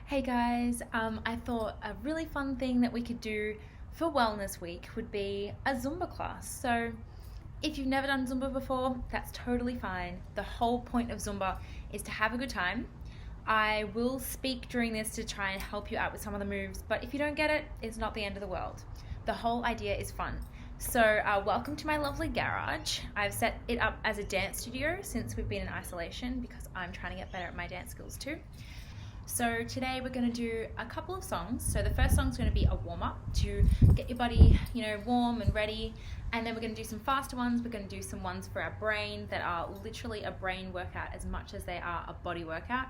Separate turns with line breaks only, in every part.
Hey guys, I thought a really fun thing that we could do for Wellness Week would be a Zumba class. So if you've never done Zumba before, that's totally fine. The whole point of Zumba is to have a good time. I will speak during this to try and help you out with some of the moves, but if you don't get it, it's not the end of the world. The whole idea is fun. So welcome to my lovely garage. I've set it up as a dance studio since we've been in isolation because I'm trying to get better at my dance skills too. So today we're going to do a couple of songs. So the first song is going to be a warm-up to get your body, warm and ready. And then we're going to do some faster ones. We're going to do some ones for our brain that are literally a brain workout as much as they are a body workout.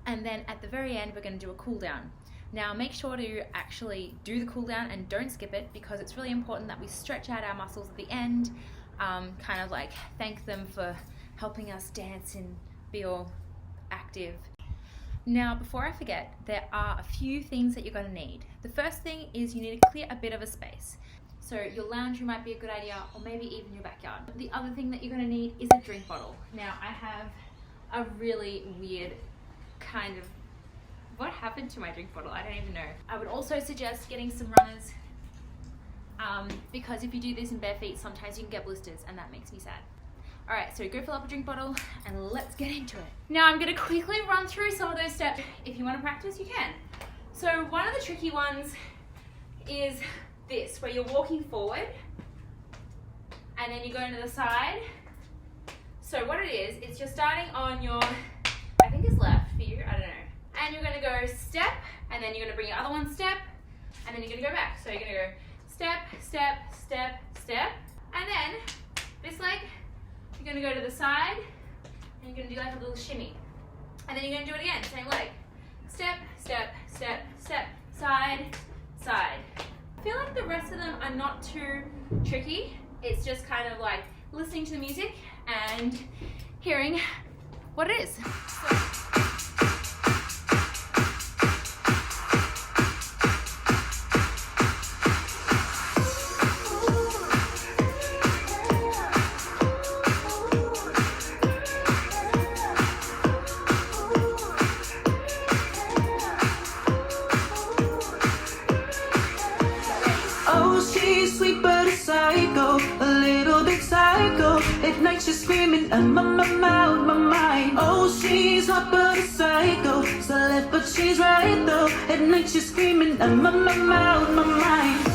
And then at the very end, we're going to do a cool down. Now make sure to actually do the cool down and don't skip it because it's really important that we stretch out our muscles at the end, kind of like thank them for helping us dance and be all active. Now, before I forget, there are a few things that you're going to need. The first thing is you need to clear a bit of a space. So your lounge room might be a good idea, or maybe even your backyard. The other thing that you're going to need is a drink bottle. Now, I have a really weird kind of... What happened to my drink bottle? I don't even know. I would also suggest getting some runners because if you do this in bare feet, sometimes you can get blisters, and that makes me sad. All right, so go fill up a drink bottle and let's get into it. Now I'm gonna quickly run through some of those steps. If you wanna practice, you can. So one of the tricky ones is this, where you're walking forward and then you go to the side. So what it is, it's you're starting on your, I think it's left for you, I don't know. And you're gonna go step, and then you're gonna bring your other one step, and then you're gonna go back. So you're gonna go step, step, step, step, and then this leg, you're going to go to the side, and you're going to do like a little shimmy. And then you're going to do it again, same leg. Step, step, step, step, side, side. I feel like the rest of them are not too tricky. It's just kind of like listening to the music and hearing what it is.
At night she's screaming, I'm on my mind. Oh, she's hot but a psycho. So left but she's right though. At night she's screaming, I'm on my mind.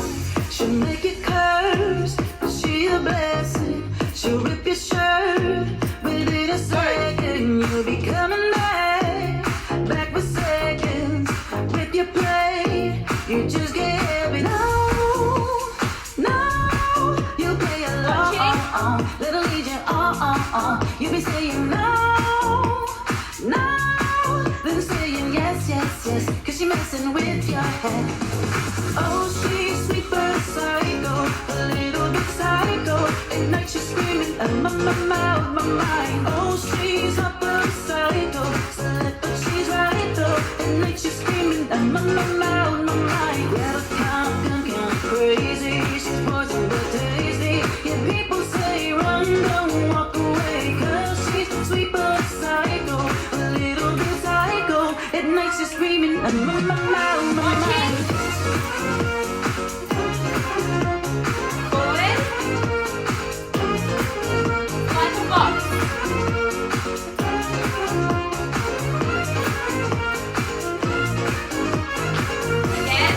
She'll make you curse, but she a blessing. She'll rip your shirt within a second. You'll be coming back for seconds. With your plate, you just get heavy. Little Legion, you be saying no, then saying yes, cause she messing with your head. Oh, she's sweet but a psycho, a little bit psycho. At night she's screaming, I'm on my mind. Oh, she's hot but a psycho, select but she's right though. At night she's screaming, I'm on my mind. Grab a count crazy, she's poison but tasty. Yeah, people say run, don't walk away, cause she's sweet but psycho, a little bit psycho. At night she's screaming, I'm on my mind.
Forward. Like a box. Again.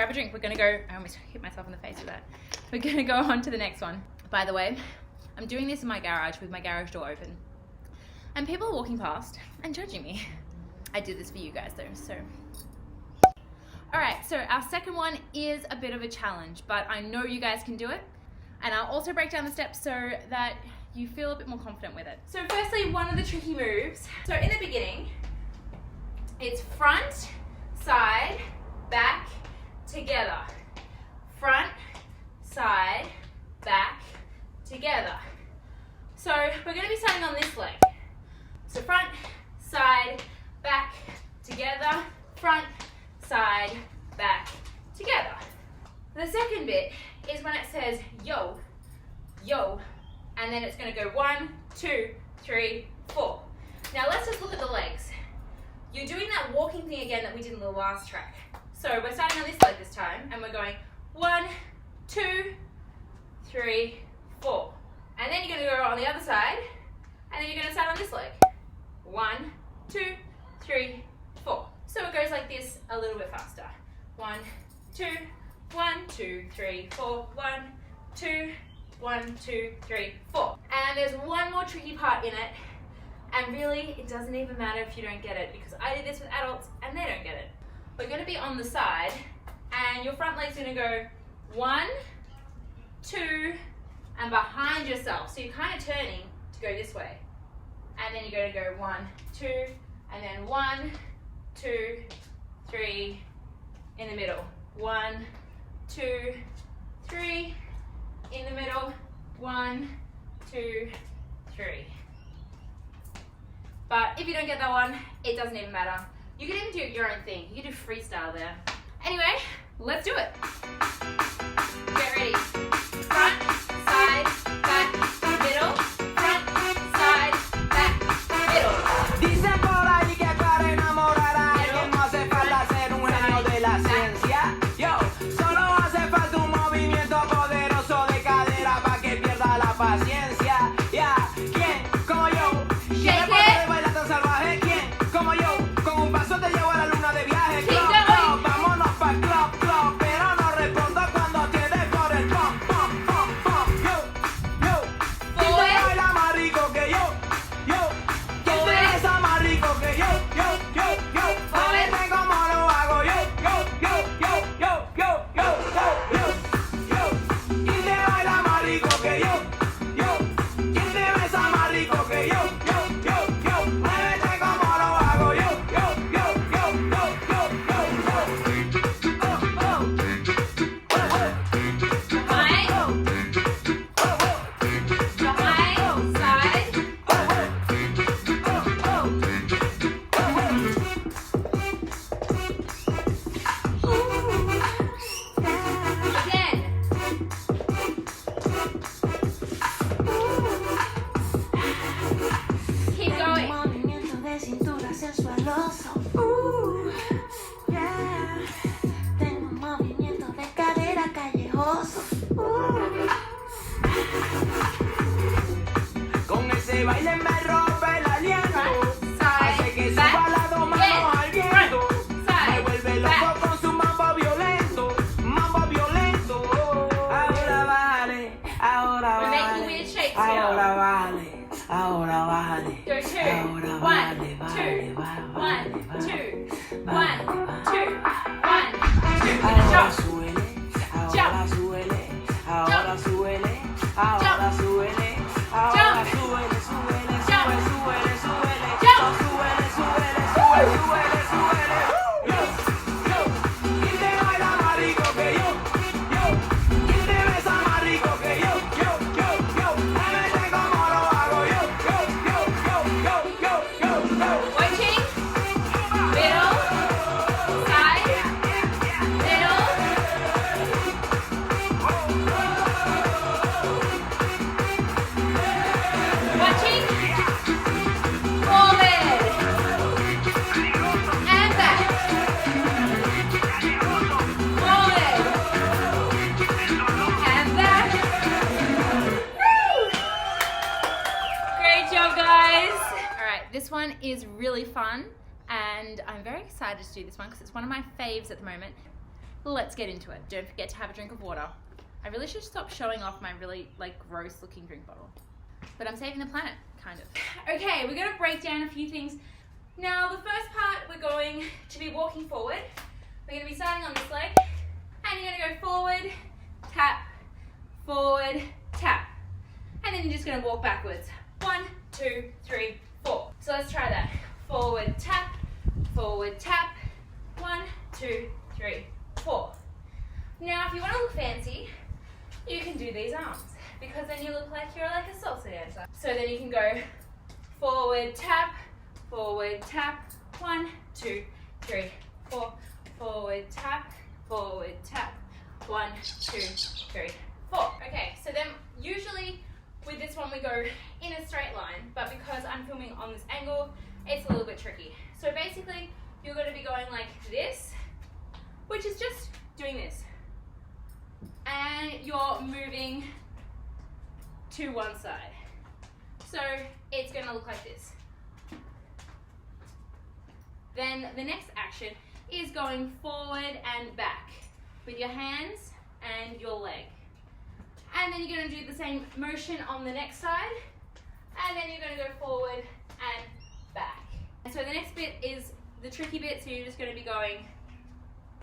grab a drink. We're gonna go, I almost hit myself in the face with that. We're gonna go on to the next one. By the way, I'm doing this in my garage with my garage door open. And people are walking past and judging me. I did this for you guys though, so. All right, so our second one is a bit of a challenge, but I know you guys can do it. And I'll also break down the steps so that you feel a bit more confident with it. So firstly, one of the tricky moves. So in the beginning, it's front, side, back, together. Front, side, back, together. So we're gonna be starting on this leg. So front, side, back, together. Front, side, back, together. The second bit is when it says yo, yo, and then it's gonna go 1, 2, 3, 4. Now let's just look at the legs. You're doing that walking thing again that we did in the last track. So we're starting on this leg this time, and we're going 1, 2, 3, 4. And then you're gonna go on the other side, and then you're gonna start on this leg. 1, 2, 3, 4. So it goes like this a little bit faster. 1, 2, 1, 2, 3, 4. 1, 2, 1, 2, 3, 4. And there's one more tricky part in it, and really it doesn't even matter if you don't get it, because I did this with adults and they don't get it. We're going to be on the side, and your front leg's going to go 1, 2, and behind yourself. So you're kind of turning to go this way. And then you're going to go 1, 2, and then 1, 2, 3, in the middle. 1, 2, 3, in the middle. 1, 2, 3. But if you don't get that one, it doesn't even matter. You can even do your own thing. You can do freestyle there. Anyway, let's do it. Get ready. Front, side, back, middle. Front, side, back, middle.
Dicen por ahí que para enamorar a alguien no hace falta ser un genio de la ciencia. Yo, solo hace falta un movimiento poderoso de cadera para que pierda la paciencia. Ya, ¿quién como yo? ¿Quién puede bailar tan salvaje? ¿Quién como yo? Con un paso te llevo a la luna de viaje. Club, club, vámonos pa' club, club. Pero no respondo cuando tienes por el pom, pom, pom, pom. Yo, yo. ¿Quién te baila más rico que yo? Yo. ¿Quién te besa más rico que yo? Yo, yo, yo. Dime cómo lo hago yo. Yo, yo, yo, yo, yo, yo, yo, yo, yo. ¿Quién te baila más rico que yo? Yo. ¿Quién te besa más rico que yo? Yo, yo, yo. Muévete como lo hago yo. Yo, yo, yo, yo, yo, yo, yo. Oh, oh.
Behind, side. Again. Keep going.
Movimiento de cintura sensualoso. Yeah. Tengo un movimiento de cadera callejoso. Con ese baile me rompe el aliento. Hace que suba las dos manos al viento. Me vuelve loco con su mambo violento. Mambo violento. Ahora vale, ahora
We're making
vale.
weird shapes
Ahora
now.
vale, ahora vale.
Go 2,
Ahora
1,
vale,
2,
vale,
1,
vale,
2, 1, 2, 1, 2.
Ahora
Jump.
suele, ahora suele, ahora suele, ahora suele, ahora suele, suele, sube, suele, suele,
Jump.
suele, suele, sube, suele, suele. Yo, yo, ¿quién te baila más rico que yo? Yo, ¿quién te besa más rico que yo? Yo, yo, yo, muévete como lo hago yo. Yo, yo, yo, yo, yo, yo, yo.
Watching. Middle. Side. Middle. Watching. Forward. And back. Forward. And back. Woo! Great job, guys. All right, this one is really fun, and I'm very excited to do this one because it's one of my faves at the moment. let's get into it. Don't forget to have a drink of water. I really should stop showing off my really like gross looking drink bottle. But I'm saving the planet, kind of. Okay, we're gonna break down a few things. Now, the first part, we're going to be walking forward. We're gonna be starting on this leg, and you're gonna go forward, tap, and then you're just gonna walk backwards. 1, 2, 3, 4. So let's try that. Forward, tap, 1, 2, 3, 4. Now, if you wanna look fancy, you can do these arms, because then you look like you're like a salsa dancer. So then you can go forward, tap, 1, 2, 3, 4. Forward, tap, 1, 2, 3, 4. Okay, so then usually with this one we go in a straight line, but because I'm filming on this angle, it's a little bit tricky. So basically, you're going to be going like this, which is just doing this. And you're moving to one side. So it's going to look like this. Then the next action is going forward and back with your hands and your leg. And then you're going to do the same motion on the next side. And then you're going to go forward and back. And so the next bit is the tricky bit, so you're just going to be going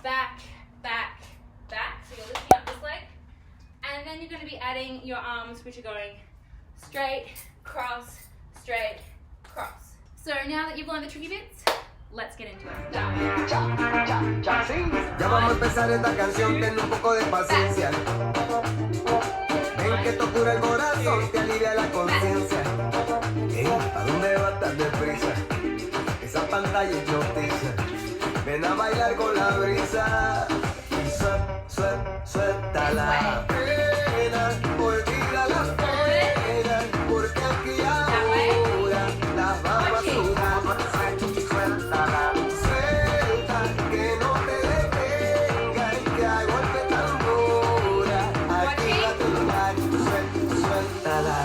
back. So you're lifting up this leg. And then you're going to be adding your arms, which are going straight, cross. So now that you've learned the tricky bits, let's get into it.
Ya vamos a empezar esta canción, ten un poco de paciencia. Ven que esto cura el corazón, te alivia la conciencia. ¿A dónde vas tan deprisa? Esa pantalla es noticia. Ven a bailar con la brisa. Y suelta la pena, olvida las penas, porque aquí ahora las vamos a sudar. Suéltala, suelta, que no te detenga y que a golpe tambora. Aquí va tu lugar, suéltala.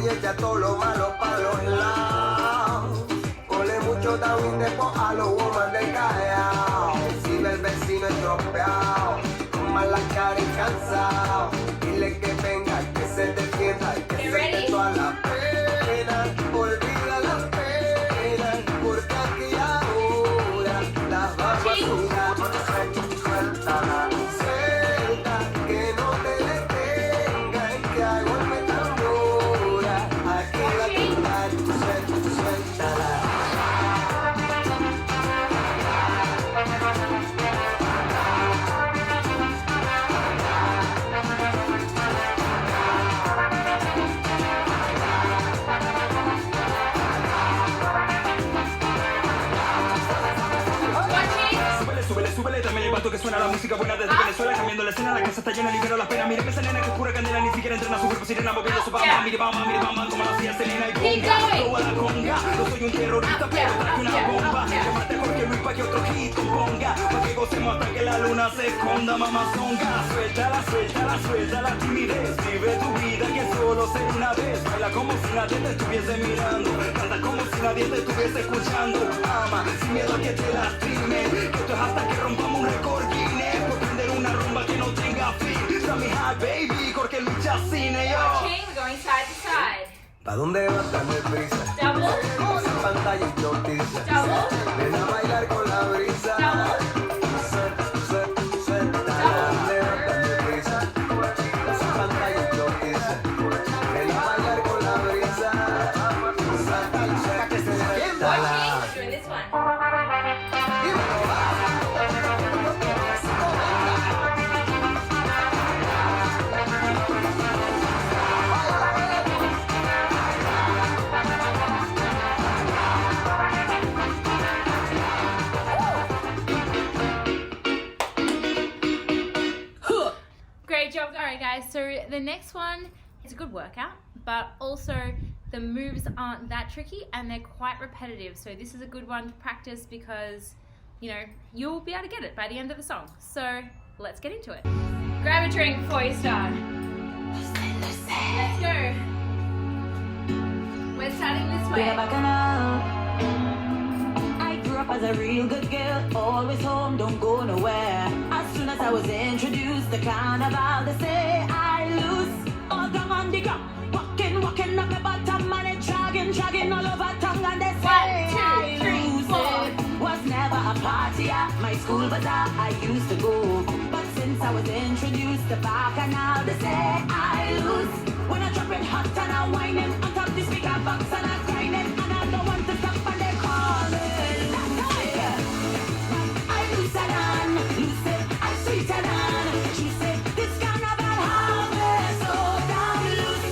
Y echa todo lo malo para los lados. Ponle mucho down depo a los woman del callao. Si ve el vecino estropeado, con mala cara y cansado, dile que venga, que se defienda y que se dé toda la pena. Olvida las penas, porque aquí ahora las vamos a sudar. Suéltala, suelta, que no te detenga y que a golpe tambora. Aquí va tu lugar, suéltala.
Súbele, también el pato que suena la música buena desde Venezuela, cambiando la escena, la casa está llena, libero la pena. Mira que esa nena que pura candela, ni siquiera entrena su cuerpo, sirena moviendo su bamba. Mire bamba, como lo hacía Selena y Conga. Toda la conga, no soy un terrorista, pero traje una bomba. Llámate Jorge Luis pa' que otro hit ponga, pa' que gocemos hasta que la luna se esconda, mamazonga. Suelta la timidez, vive tu vida que solo sé una vez. Baila como si nadie te estuviese mirando, canta como si nadie te estuviese escuchando. Ama, sin miedo a que te lastime, que esto es hasta que rompamos un récord Guinness por prender una rumba que no tenga fin. Sta mi high baby, Jorge Luis Chacine, yo.
Watching, we're going side to side.
¿Pa' dónde vas tan deprisa?
Double.
Esa pantalla es noticia.
Double.
Ven a bailar con la brisa. Suéltala. ¿Dónde vas tan deprisa? Esa pantalla es noticia. Ven a bailar con la brisa. Suéltala, que se suéltala.
Watching, we're doing this one. Great job. All right, guys. So the next one is a good workout, but also The moves aren't that tricky and they're quite repetitive. So this is a good one to practice because, you know, you'll be able to get it by the end of the song. So let's get into it. Grab a drink before you start. Let's go. We're starting this way.
I grew up as a real good girl, always home, don't go nowhere. As soon as I was introduced, the carnival, they say I lose all down on the ground. Walking up my bottom and it dragging all over tongue and they say
1, 2, 3, 4.
Was never a party at my school bazaar I used to go. But since I was introduced to Bacchanal, they say I lose. When I drop it hot and I whining on top the speaker box and I grinding and I don't want to stop and they call me Lucy. I lose and on, Lucy, I sweeter than she said. This carnival have me so down loose.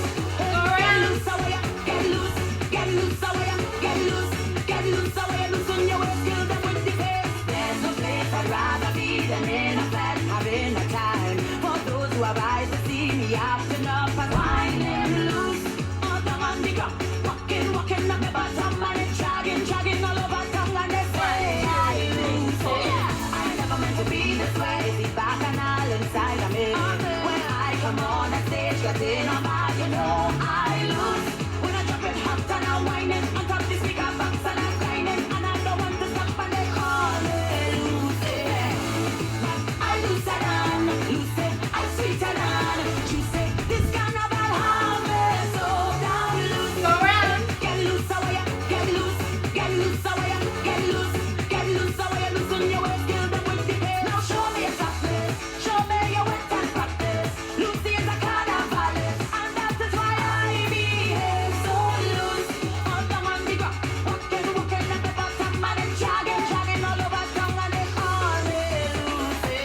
Get loose away, get loose away, get loose away, loosen your waist, kill them with the pace. There's no place I'd rather be than in a bed having a time. For those who have eyes to see me acting up and whining loose. All down on the ground, walking up the bottom and it's dragging all over tongue and they say I lose. I never meant to be this way. See Bacchanal inside of me. When I come on the stage, got in on my, you know I lose. When I drop it hot and I'm whining on top the speaker box and I'm grinding and I don't want to stop and they call me Lucy. I lose and on, Lucy, I sweeter than she said. This carnival have me so down loose.
Go around.
Get loose away, get loose away, get loose away, loosen your waist, kill them with the pace. Now show me your softness, show me your wit and practice. Lucy is a carnivalist, and that is why I behave so loose. All down on the ground, walking at the bottom and it's dragging all over town and they call me Lucy.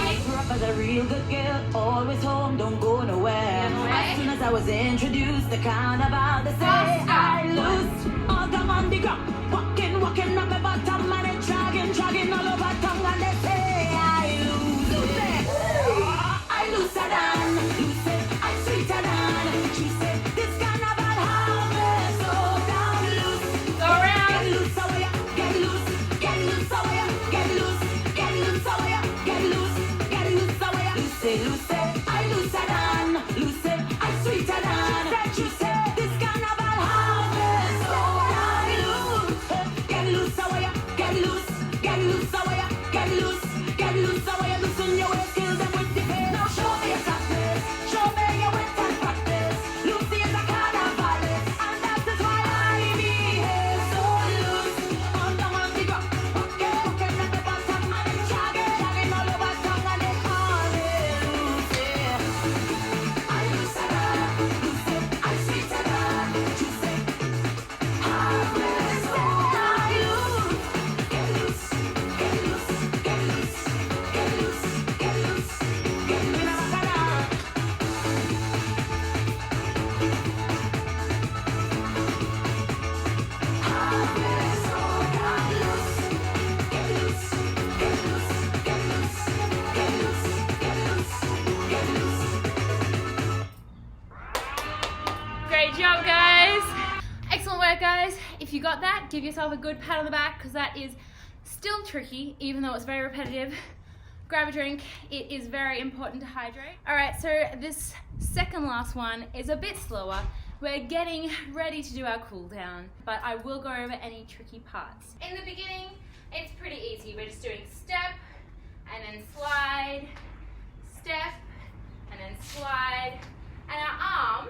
I grew up as a real good girl, always home, don't go nowhere. As soon as I was introduced to carnival, they say I lose. All down on the ground, walking up my bottom and it's dragging all over tongue and they say I lose. I lose than Lucy, I sweeter than she said. This carnival have me so down loose.
Go around.
Get loose away, get loose away, get loose away, get loose away. Lucy, I lose than Lucy, I sweeter than she said. This carnival have me so down loose. Get loose away, get loose away, get loose away, loosen your waist, kill them with the pace. Now show me your softness, show me your wit and practice. Lucy is a carnivalist, and that is why I behave so loose. All down on the ground, walking at the bottom and it's dragging all over tongue and they call me Lucy. I lose Lucy, I sweeter than she said. Have me so down loose. Get loose, get loose, get loose, get loose, get loose, get loose. Have me so down loose. Get loose, get loose, get loose, get loose, get loose, get loose.
Great job, guys. Excellent work, guys. If you got that, give yourself a good pat on the back because that is still tricky, even though it's very repetitive. Grab a drink. It is very important to hydrate. All right, so this second last one is a bit slower. We're getting ready to do our cool down, but I will go over any tricky parts. In the beginning, it's pretty easy. We're just doing step and then slide, step and then slide, and our arm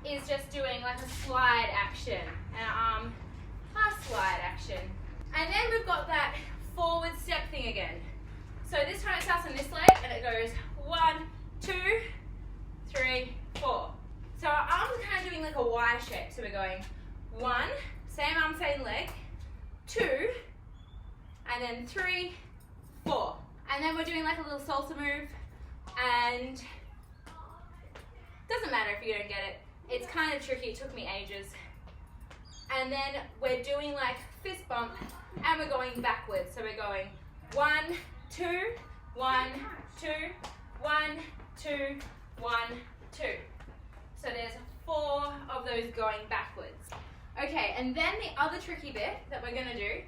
is just doing like a slide action, and our arm, a slide action. And then we've got that forward step thing again. So this time it starts on this leg and it goes 1, 2, 3, 4. So our arms are kind of doing like a Y shape. So we're going 1, same arm, same leg, 2, and then 3, 4. And then we're doing like a little salsa move, and doesn't matter if you don't get it. It's kind of tricky, it took me ages. And then we're doing like fist bump and we're going backwards. So we're going 1, 2, 1, 2, 1, 2, 1, 2. So there's 4 of those going backwards. Okay, and then the other tricky bit that we're gonna do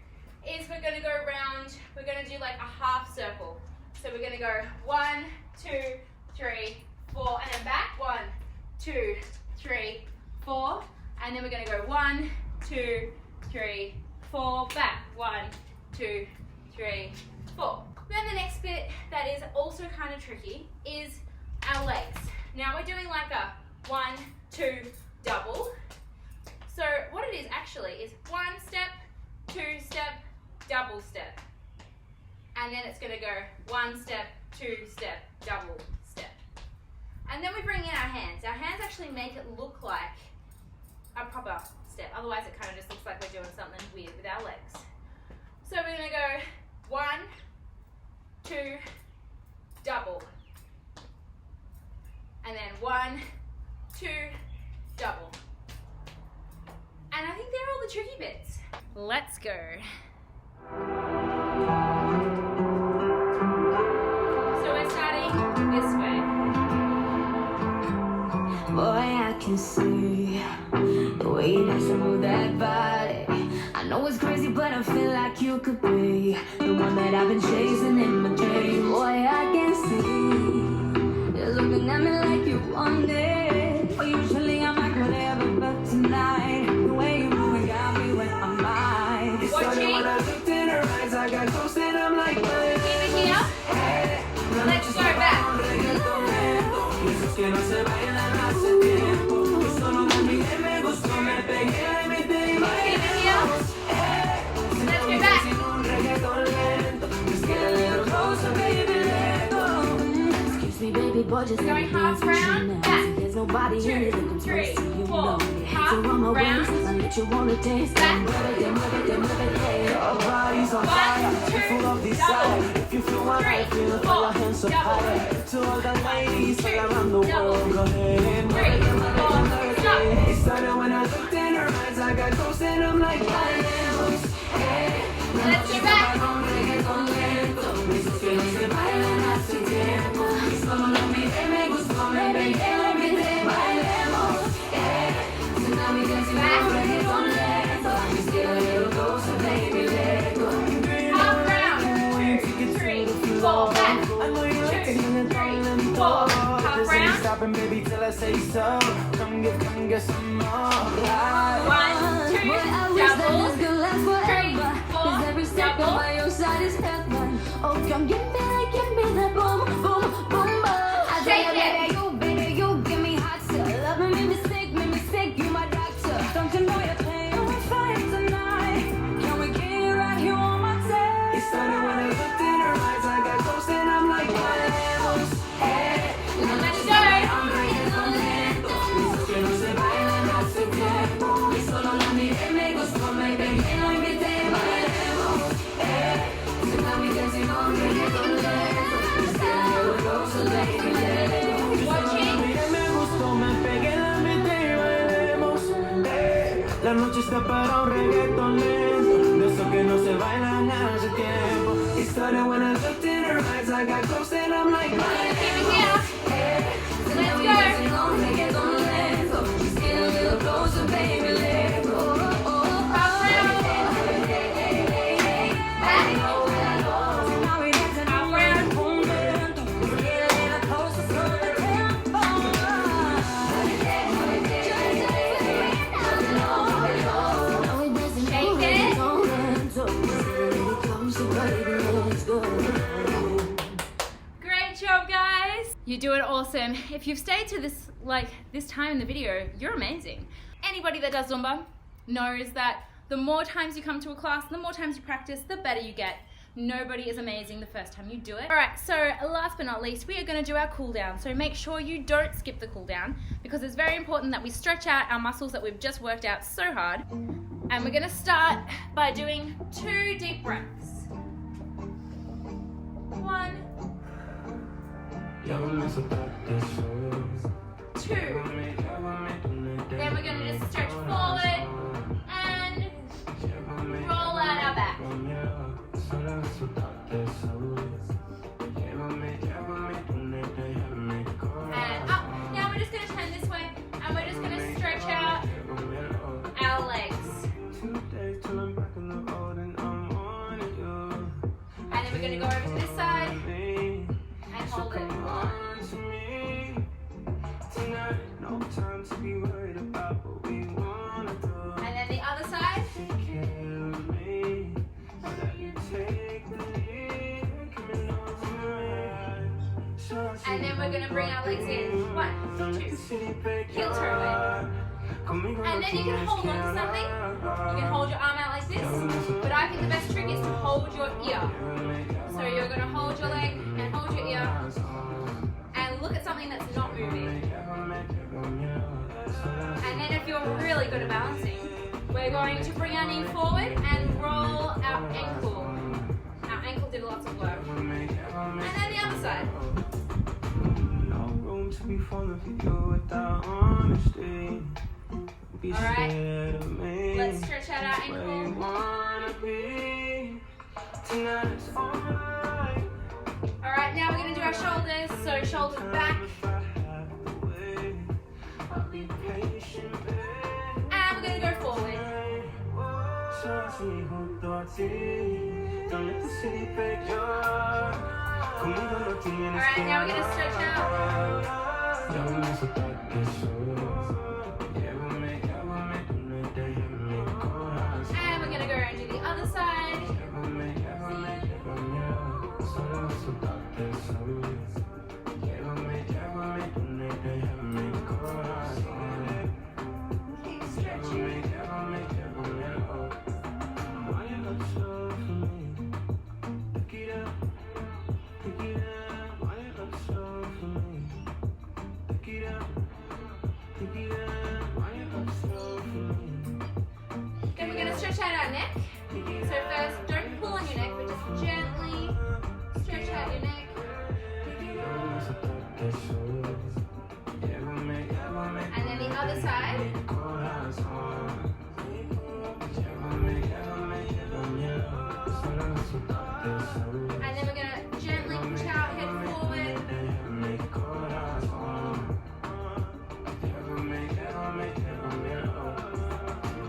is we're gonna go around, we're gonna do like a half circle. So we're gonna go 1, 2, 3, 4, and then back, 1, 2, 3, 4, and then we're gonna go 1, 2, 3, 4, back, 1, 2, 3, 4. Then the next bit that is also kind of tricky is our legs. Now we're doing like a 1, 2, double. So what it is actually is 1 step, 2 step, double step. And then it's gonna go 1 step, 2 step, double step. And then we bring in our hands. Our hands actually make it look like a proper step. Otherwise it kind of just looks like we're doing something weird with our legs. So we're gonna go 1, 2, double. And then 1, 2, double. And I think they're all the tricky bits. Let's go. So we're starting this way.
Boy, I can see the way you dance and move that body. I know it's crazy, but I feel like you could be the one that I've been chasing in my dreams. Boy, I can see you're looking at me like you want it. But usually I'm like whatever, but tonight the way you move it got me where I'm mind.
It's funny when I looked in her eyes, I got close and I'm like,
Keep it here. Let's go back.
esos que no se bailan hace tiempo. Eso no me miré, me gustó, me pegué, la imité y bailamos.
Let's go back.
Sin un reggaeton lento. Just get a little closer, baby, let go.
Excuse me, baby, boy, just
Going half round, back.
There's nobody in it that can
3,
see you
4,
know.
half
So on my
round,
waist, I let you wanna taste.
back.
Move it, hey.
Our bodies on fire, we're full of desire. If you feel what I feel, throw your hands up higher. To all the ladies all around the world, go ahead. Move it. It started when I looked in her eyes, I got close and I'm like, bailemos.
Let's go back.
Esos que no se bailan hace tiempo. Solo lo miré, me gustó, me pegué, la invité, bailemos. So now we dancing on reggaeton lento. Just get a little closer, baby, let go.
Half round. 3, 4, back.
I know you like to hear it all and
4,
all.
half
Just ain't
round.
stopping, baby, till I say so. Come get some more.
1, 2,
Boy, I wish that this
double.
could last
3,
forever.
4,
'Cause every second
double.
by your side is heaven. Oh, come give me that boom, boom, boom, boom. I
Shake
tell
it.
you, baby, you give me hot stuff. Love me, make me sick, you my doctor. Don't you know you're playing on fire tonight? Can we get it right here on my
It
tail?
started when I looked in her eyes, I got close and I'm like, bailemos.
Let's go.
Esos que no se bailan hace tiempo. Y solo la miré, me gustó, me pegué, la invité, bailemos. So now we dancing on reggaeton lento. Just get a little closer, baby, let go.
Watching.
Miré, me gustó, me pegué, la invité y bailemos. La noche está para un reggaeton lento. De esos que no se bailan hace tiempo. It started when I looked in her eyes, I got close and I'm like,
Keep
bailemos.
it here. Let's go.
On reggaeton lento. Just get a little closer, baby, let go.
Half round. Back.
Now we dancing
Half round.
on lento. Just get a little closer, slow the tempo. Now we dancing
Shake
on
it.
reggaeton lento. Just get a little closer, baby, let's go.
Great job, guys. You're doing awesome. If you've stayed to this time in the video, you're amazing. Anybody that does Zumba knows that the more times you come to a class, the more times you practice, the better you get. Nobody is amazing the first time you do it. All right, so last but not least, we are gonna do our cool down. So make sure you don't skip the cool down because it's very important that we stretch out our muscles that we've just worked out so hard. And we're gonna start by doing 2 deep breaths. 1, 2. Then we're gonna just stretch forward and roll out our back. And up. Now we're just gonna turn this way and we're just gonna we're going to go over to this side and hold it. And then the other side. And then we're going to bring our legs in. 1, 2. Heel toe in. And then you can hold on to something. You can hold your arm out like this. But I think the best trick is to hold your ear. So you're going to hold your leg and hold your ear. And look at something that's not moving. And then if you're really good at balancing, we're going to bring our knee forward and roll our ankle. Our ankle did lots of work. And then the other side. Alright, let's stretch out our ankle. Alright, now we're going to do our shoulders. So shoulders back. And we're going to go forward. Alright, now we're going to stretch out. And we're going to go around to the other side. Keep stretching. Then we're going to stretch out our neck. So first, don't pull on your neck, but just gently stretch out your neck. And then the other side. And then we're going to gently push our head forward.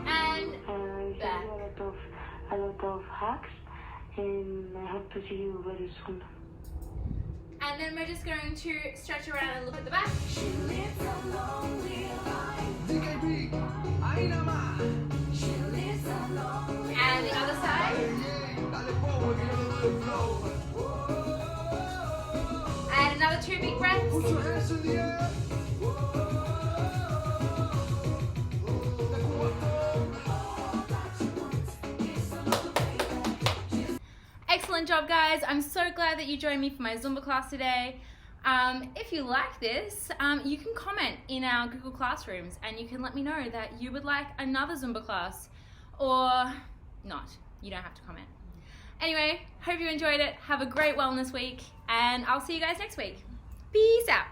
And back.
A lot of hacks, and I hope to see you very soon.
And then we're just going to stretch around and look at the back. And the other side. And another 2 big breaths. Excellent job, guys. I'm so glad that you joined me for my Zumba class today. If you like this, you can comment in our Google Classrooms and you can let me know that you would like another Zumba class or not. You don't have to comment. Anyway, hope you enjoyed it. Have a great wellness week and I'll see you guys next week. Peace out.